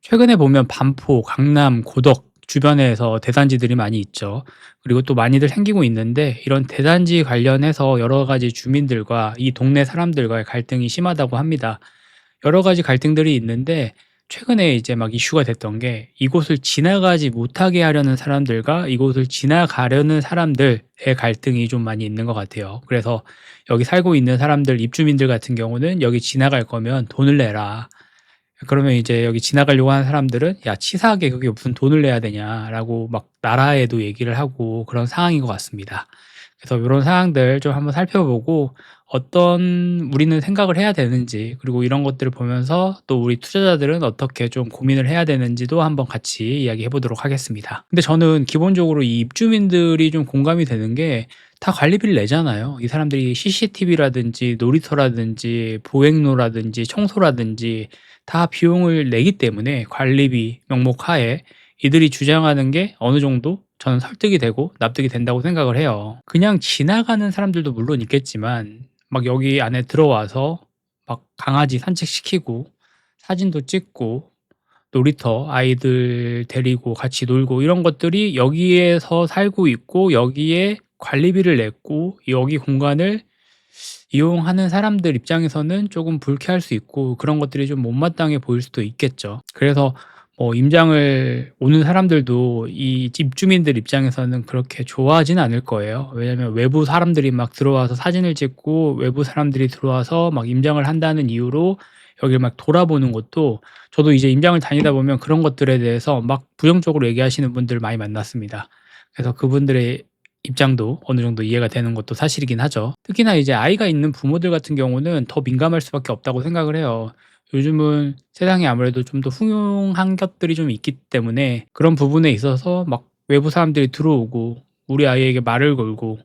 최근에 보면 반포, 강남, 고덕 주변에서 대단지들이 많이 있죠. 그리고 또 많이들 생기고 있는데 이런 대단지 관련해서 여러 가지 주민들과 이 동네 사람들과의 갈등이 심하다고 합니다. 여러 가지 갈등들이 있는데 최근에 이제 막 이슈가 됐던 게 이곳을 지나가지 못하게 하려는 사람들과 이곳을 지나가려는 사람들의 갈등이 좀 많이 있는 것 같아요. 그래서 여기 살고 있는 사람들, 입주민들 같은 경우는 "여기 지나갈 거면 돈을 내라." 그러면 이제 여기 지나가려고 하는 사람들은 "야 치사하게 그게 무슨 돈을 내야 되냐."라고 막 나라에도 얘기를 하고 그런 상황인 것 같습니다. 그래서 요런 상황들 좀 한번 살펴보고 어떤 우리는 생각을 해야 되는지, 그리고 이런 것들을 보면서 또 우리 투자자들은 어떻게 좀 고민을 해야 되는지도 한번 같이 이야기해 보도록 하겠습니다. 근데 저는 기본적으로 이 입주민들이 좀 공감이 되는 게 다 관리비를 내잖아요. 이 사람들이 CCTV라든지 놀이터라든지 보행로라든지 청소라든지 다 비용을 내기 때문에 관리비 명목하에 이들이 주장하는 게 어느 정도 저는 설득이 되고 납득이 된다고 생각을 해요. 그냥 지나가는 사람들도 물론 있겠지만 막 여기 안에 들어와서 막 강아지 산책시키고 사진도 찍고 놀이터 아이들 데리고 같이 놀고 이런 것들이 여기에서 살고 있고 여기에 관리비를 냈고 여기 공간을 이용하는 사람들 입장에서는 조금 불쾌할 수 있고 그런 것들이 좀 못마땅해 보일 수도 있겠죠. 그래서 임장을 오는 사람들도 이 집주민들 입장에서는 그렇게 좋아하지는 않을 거예요. 왜냐하면 외부 사람들이 막 들어와서 사진을 찍고 외부 사람들이 들어와서 막 임장을 한다는 이유로 여기를 막 돌아보는 것도, 저도 이제 임장을 다니다 보면 그런 것들에 대해서 막 부정적으로 얘기하시는 분들을 많이 만났습니다. 그래서 그분들의 입장도 어느 정도 이해가 되는 것도 사실이긴 하죠. 특히나 이제 아이가 있는 부모들 같은 경우는 더 민감할 수밖에 없다고 생각을 해요. 요즘은 세상에 아무래도 좀 더 흉흉한 것들이 좀 있기 때문에 그런 부분에 있어서 막 외부 사람들이 들어오고 우리 아이에게 말을 걸고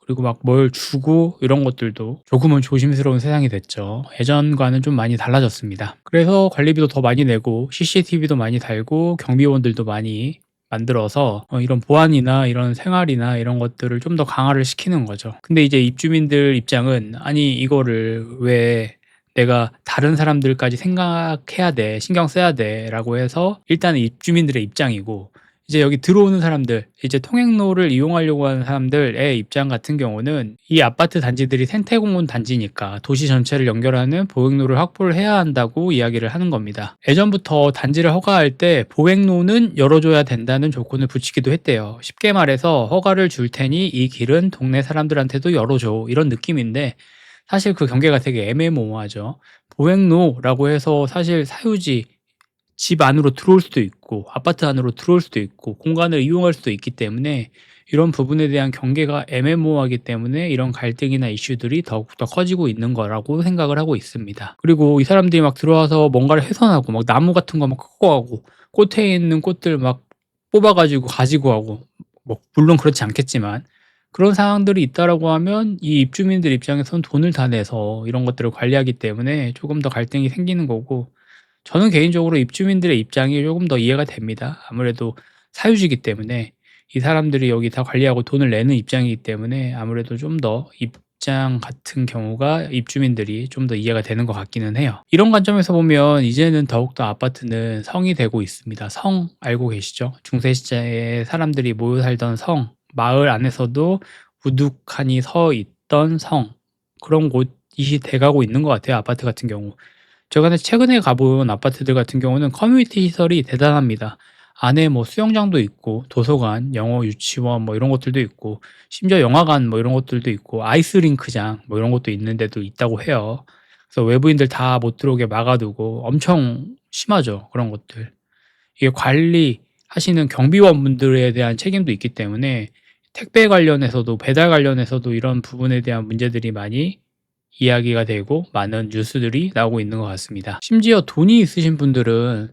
그리고 막 뭘 주고 이런 것들도 조금은 조심스러운 세상이 됐죠. 예전과는 좀 많이 달라졌습니다. 그래서 관리비도 더 많이 내고 CCTV도 많이 달고 경비원들도 많이 만들어서 이런 보안이나 이런 생활이나 이런 것들을 좀 더 강화를 시키는 거죠. 근데 이제 입주민들 입장은 '아니 이거를 왜 내가 다른 사람들까지 생각해야 돼. 신경 써야 돼.'라고 해서 일단은 입주민들의 입장이고, 이제 여기 들어오는 사람들, 이제 통행로를 이용하려고 하는 사람들의 입장 같은 경우는 이 아파트 단지들이 생태공원 단지니까 도시 전체를 연결하는 보행로를 확보를 해야 한다고 이야기를 하는 겁니다. 예전부터 단지를 허가할 때 보행로는 열어줘야 된다는 조건을 붙이기도 했대요. 쉽게 말해서 허가를 줄 테니 이 길은 동네 사람들한테도 열어줘, 이런 느낌인데 사실 그 경계가 되게 애매모호하죠. 보행로라고 해서 사실 사유지, 집 안으로 들어올 수도 있고 아파트 안으로 들어올 수도 있고 공간을 이용할 수도 있기 때문에 이런 부분에 대한 경계가 애매모호하기 때문에 이런 갈등이나 이슈들이 더욱더 커지고 있는 거라고 생각을 하고 있습니다. 그리고 이 사람들이 막 들어와서 뭔가를 훼손하고 막 나무 같은 거 막 꺾어 가고 꽃에 있는 꽃들 막 뽑아 가지고 가지고 가고, 뭐 물론 그렇지 않겠지만 그런 상황들이 있다라고 하면 이 입주민들 입장에선 돈을 다 내서 이런 것들을 관리하기 때문에 조금 더 갈등이 생기는 거고, 저는 개인적으로 입주민들의 입장이 조금 더 이해가 됩니다. 아무래도 사유지이기 때문에 이 사람들이 여기 다 관리하고 돈을 내는 입장이기 때문에 아무래도 좀 더 입장 같은 경우가 입주민들이 좀 더 이해가 되는 것 같기는 해요. 이런 관점에서 보면 이제는 더욱더 아파트는 성이 되고 있습니다. 성 알고 계시죠? 중세 시대에 사람들이 모여 살던 성, 마을 안에서도 우두칸이 서 있던 성, 그런 곳이 돼가고 있는 것 같아요, 아파트 같은 경우. 제가 최근에 가본 아파트들 같은 경우는 커뮤니티 시설이 대단합니다. 안에 뭐 수영장도 있고 도서관, 영어 유치원 뭐 이런 것들도 있고 심지어 영화관 뭐 이런 것들도 있고 아이스링크장 뭐 이런 것도 있는 데도 있다고 해요. 그래서 외부인들 다 못 들어오게 막아 두고 엄청 심하죠, 그런 것들. 이게 관리하시는 경비원분들에 대한 책임도 있기 때문에 택배 관련해서도 배달 관련해서도 이런 부분에 대한 문제들이 많이 이야기가 되고 많은 뉴스들이 나오고 있는 것 같습니다. 심지어 돈이 있으신 분들은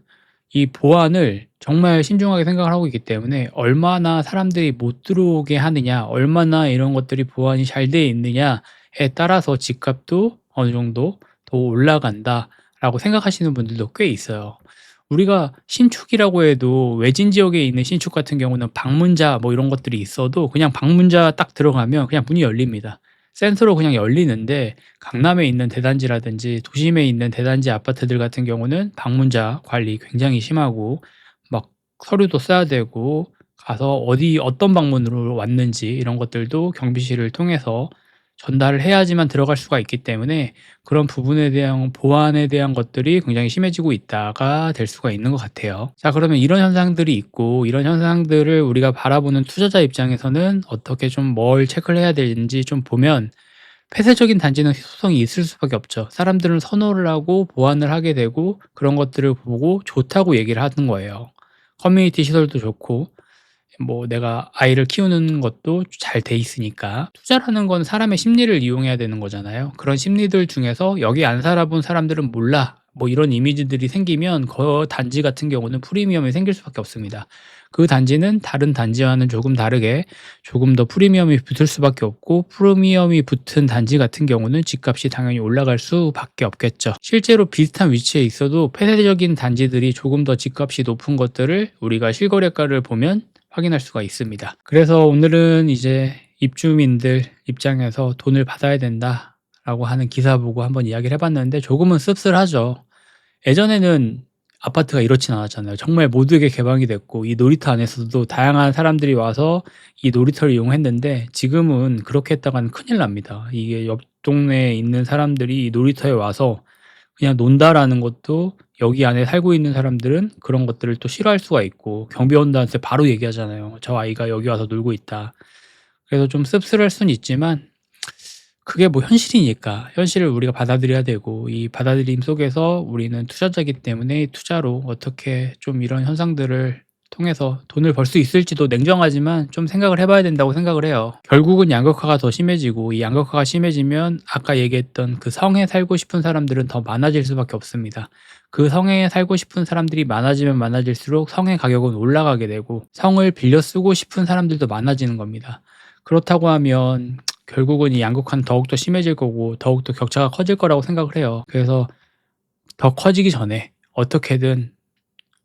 이 보안을 정말 신중하게 생각을 하고 있기 때문에 얼마나 사람들이 못 들어오게 하느냐, 얼마나 이런 것들이 보안이 잘 돼 있느냐에 따라서 집값도 어느 정도 더 올라간다라고 생각하시는 분들도 꽤 있어요. 우리가 신축이라고 해도 외진 지역에 있는 신축 같은 경우는 방문자 뭐 이런 것들이 있어도 그냥 방문자 딱 들어가면 그냥 문이 열립니다. 센서로 그냥 열리는데 강남에 있는 대단지라든지 도심에 있는 대단지 아파트들 같은 경우는 방문자 관리 굉장히 심하고 막 서류도 써야 되고 가서 어디 어떤 방문으로 왔는지 이런 것들도 경비실을 통해서 전달을 해야지만 들어갈 수가 있기 때문에 그런 부분에 대한 보안에 대한 것들이 굉장히 심해지고 있다가 될 수가 있는 것 같아요. 자, 그러면 이런 현상들이 있고 이런 현상들을 우리가 바라보는 투자자 입장에서는 어떻게 좀 뭘 체크를 해야 되는지 좀 보면 폐쇄적인 단지는 희소성이 있을 수밖에 없죠. 사람들은 선호를 하고 보완을 하게 되고 그런 것들을 보고 좋다고 얘기를 하는 거예요. 커뮤니티 시설도 좋고 뭐 내가 아이를 키우는 것도 잘 돼 있으니까. 투자라는 건 사람의 심리를 이용해야 되는 거잖아요. 그런 심리들 중에서 '여기 안 살아본 사람들은 몰라.' 뭐 이런 이미지들이 생기면 그 단지 같은 경우는 프리미엄이 생길 수밖에 없습니다. 그 단지는 다른 단지와는 조금 다르게 조금 더 프리미엄이 붙을 수밖에 없고, 프리미엄이 붙은 단지 같은 경우는 집값이 당연히 올라갈 수밖에 없겠죠. 실제로 비슷한 위치에 있어도 폐쇄적인 단지들이 조금 더 집값이 높은 것들을 우리가 실거래가를 보면 확인할 수가 있습니다. 그래서 오늘은 이제 입주민들 입장에서 돈을 받아야 된다라고 하는 기사 보고 한번 이야기를 해봤는데 조금은 씁쓸하죠. 예전에는 아파트가 이렇진 않았잖아요. 정말 모두에게 개방이 됐고 이 놀이터 안에서도 다양한 사람들이 와서 이 놀이터를 이용했는데 지금은 그렇게 했다가는 큰일 납니다. 이게 옆 동네에 있는 사람들이 이 놀이터에 와서 그냥 논다라는 것도 여기 안에 살고 있는 사람들은 그런 것들을 또 싫어할 수가 있고 경비원들한테 바로 얘기하잖아요. "저 아이가 여기 와서 놀고 있다." 그래서 좀 씁쓸할 수는 있지만 그게 뭐 현실이니까 현실을 우리가 받아들여야 되고, 이 받아들임 속에서 우리는 투자자이기 때문에 투자로 어떻게 좀 이런 현상들을 통해서 돈을 벌 수 있을지도 냉정하지만 좀 생각을 해 봐야 된다고 생각을 해요. 결국은 양극화가 더 심해지고 이 양극화가 심해지면 아까 얘기했던 그 성에 살고 싶은 사람들은 더 많아질 수밖에 없습니다. 그 성에 살고 싶은 사람들이 많아지면 많아질수록 성의 가격은 올라가게 되고 성을 빌려 쓰고 싶은 사람들도 많아지는 겁니다. 그렇다고 하면 결국은 이 양극화는 더욱더 심해질 거고 더욱더 격차가 커질 거라고 생각을 해요. 그래서 더 커지기 전에 어떻게든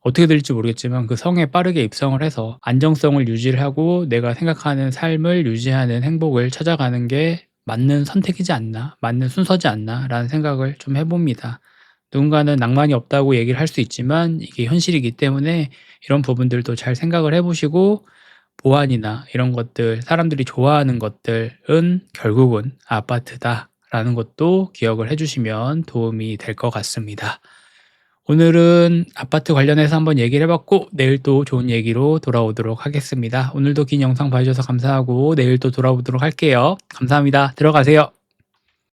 어떻게 될지 모르겠지만 그 성에 빠르게 입성을 해서 안정성을 유지를 하고 내가 생각하는 삶을 유지하는 행복을 찾아가는 게 맞는 선택이지 않나, 맞는 순서지 않나라는 생각을 좀 해봅니다. 누군가는 낭만이 없다고 얘기를 할 수 있지만 이게 현실이기 때문에 이런 부분들도 잘 생각을 해보시고, 보안이나 이런 것들, 사람들이 좋아하는 것들은 결국은 아파트다라는 것도 기억을 해주시면 도움이 될 것 같습니다. 오늘은 아파트 관련해서 한번 얘기를 해봤고 내일 또 좋은 얘기로 돌아오도록 하겠습니다. 오늘도 긴 영상 봐주셔서 감사하고 내일 또 돌아오도록 할게요. 감사합니다. 들어가세요.